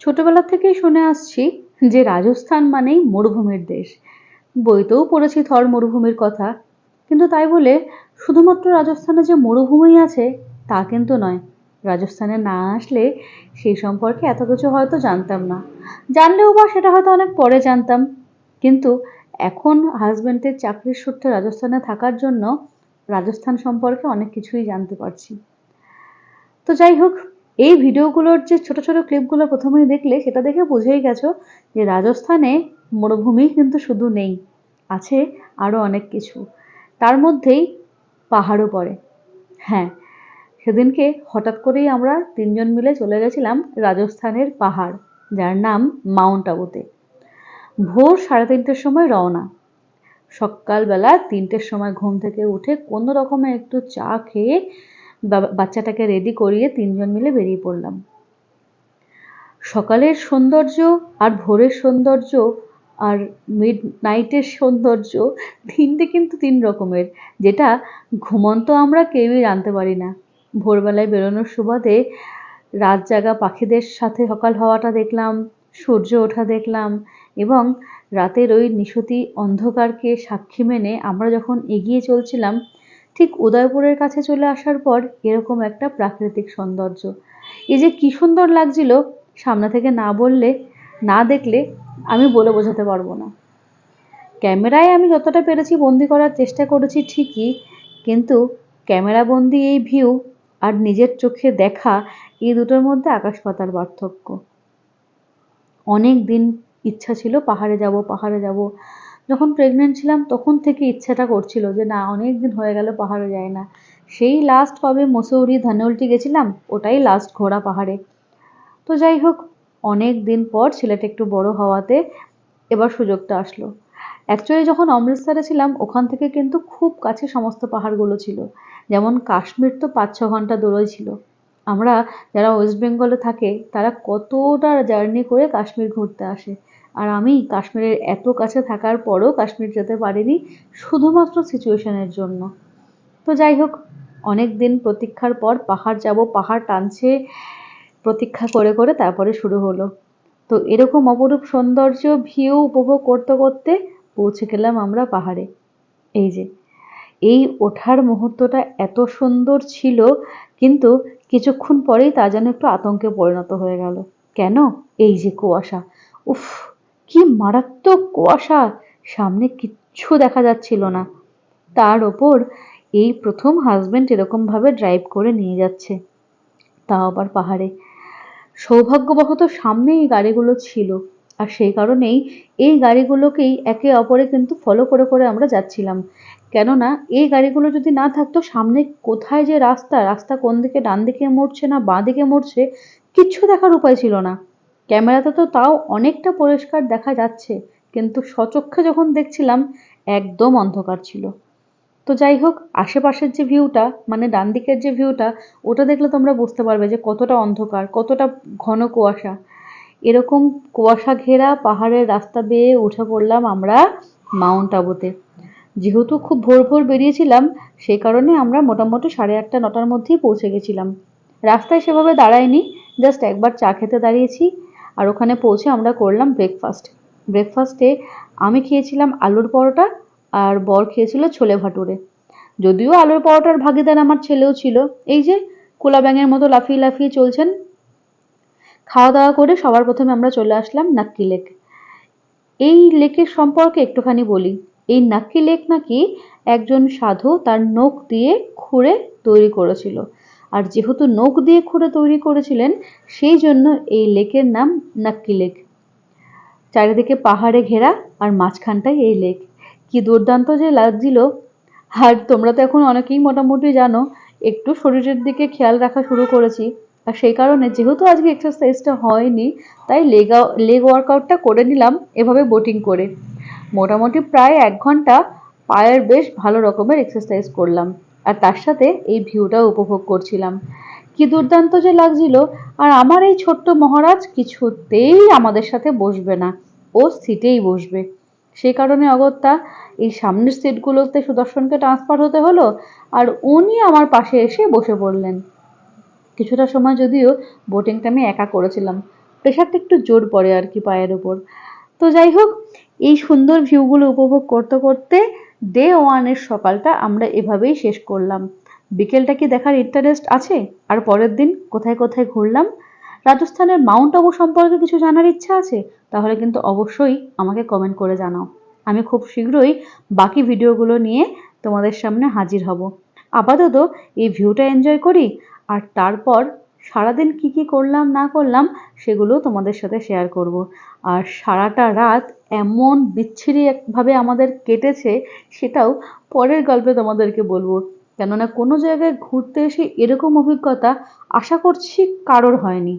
ছোটবেলা থেকেই শুনে আসছি যে রাজস্থান মানেই মরুভূমির দেশ। বইতেও পড়েছি থর মরুভূমির কথা। কিন্তু তাই বলে শুধুমাত্র রাজস্থানে যে মরুভূমি আছে তা কিন্তু নয়। রাজস্থানে না আসলে সেই সম্পর্কে এত কিছু হয়তো জানতাম না। জানলেও বা সেটা হয়তো অনেক পরে জানতাম। কিন্তু এখন হাজবেন্ডের চাকরির সূত্রে রাজস্থানে থাকার জন্য রাজস্থান সম্পর্কে অনেক কিছুই জানতে পারছি। তো যাই হোক, এই ভিডিওগুলোর যে ছোট ছোট ক্লিপগুলো প্রথমেই দেখলে সেটা দেখে বুঝেই গেছো যে রাজস্থানে মরুভূমি কিন্তু শুধু নেই, আছে আরো অনেক কিছু। তার মধ্যেই পাহাড়ও পড়ে। হ্যাঁ, সেদিনকে হঠাৎ করেই আমরা তিনজন মিলে চলে গেছিলাম রাজস্থানের পাহাড়, যার নাম মাউন্ট আবুতে। ভোর 3:30টার সময় রওনা। সকালবেলা 3টের সময় ঘুম থেকে উঠে কোনো রকমে একটু চা খেয়ে বাচ্চাটাকে রেডি করিয়ে তিনজন মিলে বেরিয়ে পড়লাম। সকালের সৌন্দর্য আর ভোরের সৌন্দর্য আর মিড নাইটের সৌন্দর্য, তিনটে কিন্তু তিন রকমের, যেটা ঘুমন্ত আমরা কেউই জানতে পারি না। ভোরবেলায় বেরোনোর সুবাদে রাত জাগা পাখিদের সাথে সকাল হওয়াটা দেখলাম, সূর্য ওঠা দেখলাম, এবং রাতের ওই নিশতি অন্ধকারকে সাক্ষী মেনে আমরা যখন এগিয়ে চলছিলাম, ঠিক উদয়পুরের কাছে চলে আসার পর এরকম একটা প্রাকৃতিক সৌন্দর্য। এই যে কি সুন্দর লাগছিল, সামনে থেকে না বললে, না দেখলে আমি বলে বোঝাতে পারবো না। ক্যামেরায় আমি যতটা পেরেছি বন্দি করার চেষ্টা করেছি ঠিকই, কিন্তু ক্যামেরা বন্দি এই ভিউ আর নিজের চোখে দেখা, এই দুটোর মধ্যে আকাশ পাতাল পার্থক্য। অনেক দিন ইচ্ছা ছিল পাহাড়ে যাব, পাহাড়ে যাব। যখন প্রেগনেন্ট ছিলাম তখন থেকে ইচ্ছাটা করছিল যে না, অনেক দিন হয়ে গেল পাহাড়ে যায় না। সেই লাস্ট কবে মসৌরি ধানউল্টি গেছিলাম, ওটাই লাস্ট ঘোরা পাহাড়ে। তো যাই হোক, অনেক দিন পর ছেলেটা একটু বড় হওয়াতে এবার সুযোগটা আসলো। অ্যাকচুয়ালি যখন অমৃতসরে ছিলাম ওখান থেকে কিন্তু খুব কাছে সমস্ত পাহাড়গুলো ছিল। যেমন কাশ্মীর তো 5-6 ঘন্টা দূরেই ছিল। আমরা যারা ওয়েস্ট বেঙ্গলে থাকে তারা কতটা জার্নি করে কাশ্মীর ঘুরতে আসে, আর আমি কাশ্মীরের এত কাছে থাকার পরও কাশ্মীর যেতে পারিনি, শুধুমাত্র সিচুয়েশনের জন্য। তো যাই হোক, অনেক দিন প্রতীক্ষার পর পাহাড় যাব, পাহাড় টানছে, প্রতীক্ষা করে করে তারপরে শুরু হলো। তো এরকম অপরূপ সৌন্দর্য ভিউ উপভোগ করতে করতে পৌঁছে গেলাম আমরা পাহাড়ে। এই যে এই ওঠার মুহূর্তটা এত সুন্দর ছিল, কিন্তু কিছুক্ষণ পরেই তা যেন একটু আতঙ্কে পরিণত হয়ে গেল। কেন? এই যে কুয়াশা, উফ, কি মারাত্মক কুয়াশা! সামনে কিচ্ছু দেখা যাচ্ছিল না। তার ওপর এই প্রথম হাজবেন্ড এরকম ভাবে ড্রাইভ করে নিয়ে যাচ্ছে, তাও আবার পাহাড়ে। সৌভাগ্যবশত সামনে এই গাড়িগুলো ছিল, আর সেই কারণেই এই গাড়িগুলোকেই একে অপরে কিন্তু ফলো করে করে আমরা যাচ্ছিলাম। কেননা এই গাড়িগুলো যদি না থাকতো, সামনে কোথায় যে রাস্তা, রাস্তা কোন দিকে ডান দিকে মুড়ছে না বাঁ দিকে মুড়ছে, কিচ্ছু দেখার উপায় ছিল না। ক্যামেরাতে তো তাও অনেকটা পরিষ্কার দেখা যাচ্ছে, কিন্তু সচক্ষে যখন দেখছিলাম একদম অন্ধকার ছিল। তো যাই হোক, আশেপাশের যে ভিউটা, মানে ডান দিকের যে ভিউটা, ওটা দেখলে তোমরা বুঝতে পারবে যে কতটা অন্ধকার, কতটা ঘন কুয়াশা। এরকম কুয়াশা ঘেরা পাহাড়ের রাস্তা বেয়ে উঠে পড়লাম আমরা মাউন্ট আবুতে। যেহেতু খুব ভোর ভোর বেরিয়েছিলাম, সেই কারণে আমরা মোটামুটি 8:30-9টার মধ্যেই পৌঁছে গেছিলাম। রাস্তায় সেভাবে দাঁড়াইনি, জাস্ট একবার চা খেতে দাঁড়িয়েছি, আর ওখানে পৌঁছে আমরা করলাম ব্রেকফাস্ট। ব্রেকফাস্টে আমি খেয়েছিলাম আলুর পরোটা, আর বর খেয়েছিল ছোলে ভাটুরে। যদিও আলুর পরোটার ভাগিদার আমার ছেলেও ছিল, এই যে কোলা ব্যাঙের মতো লাফিয়ে লাফিয়ে চলছেন। খাওয়া দাওয়া করে সবার প্রথমে আমরা চলে আসলাম নাক্কি লেক। এই লেকের সম্পর্কে একটুখানি বলি। এই নাক্কি লেক নাকি একজন সাধু তার নখ দিয়ে খুঁড়ে তৈরি করেছিল, আর যেহেতু নখ দিয়ে খুঁড়ে তৈরি করেছিলেন, সেই জন্য এই লেকের নাম নাক্কি লেক। চারিদিকে পাহাড়ে ঘেরা, আর মাঝখানটায় এই লেক। কি দুর্দান্ত যে লাগছিল! আর তোমরা তো এখন অনেকেই মোটামুটি জানো, একটু শরীরের দিকে খেয়াল রাখা শুরু করেছি, আর সেই কারণে যেহেতু আজকে এক্সারসাইজটা হয়নি, তাই লেগ ওয়ার্কআউটটা করে নিলাম এভাবে বোটিং করে। মোটামুটি প্রায় 1 ঘন্টা পায়ের বেশ ভালো রকমের এক্সারসাইজ করলাম, আর তার সাথে এই ভিউটা উপভোগ করছিলাম। কি দুর্দান্ত যে লাগছিল! আর আমার এই ছোট্ট মহারাজ কিছুতেই আমাদের সাথে বসবে না, ও সিটেই বসবে। সেই কারণে অগত্যা এই সামনের সিটগুলোতে সুদর্শনকে ট্রান্সফার হতে হলো, আর উনি আমার পাশে এসে বসে পড়লেন। কিছুটা সময় যদিও বোটিংটা আমি একা করেছিলাম, প্রেশারটা একটু জোর পড়ে আর কি পায়ের ওপর। তো যাই হোক, এই সুন্দর ভিউগুলো উপভোগ করতে করতে ডে 1 এর সকালটা আমরা এভাবেই শেষ করলাম। বিকেলটা কি দেখার ইন্টারেস্ট আছে? আর পরের দিন কোথায় কোথায় ঘুরলাম? রাজস্থানের মাউন্ট আবু সম্পর্কে কিছু জানার ইচ্ছা আছে? তাহলে কিন্তু অবশ্যই আমাকে কমেন্ট করে জানাও। আমি খুব শীঘ্রই বাকি ভিডিওগুলো নিয়ে তোমাদের সামনে হাজির হব। আপাতত এই ভিউটা এনজয় করি, আর তারপর সারাদিন কি কি করলাম না করলাম সেগুলো তোমাদের সাথে শেয়ার করব। আর সারাটা রাত এমন বিচ্ছিরি ভাবে আমাদের কেটেছে সেটাও পরের গল্পে তোমাদেরকে বলবো। কেননা কোনো জায়গায় ঘুরতে এসে এরকম অভিজ্ঞতা আশা করছি কারোর হয়নি।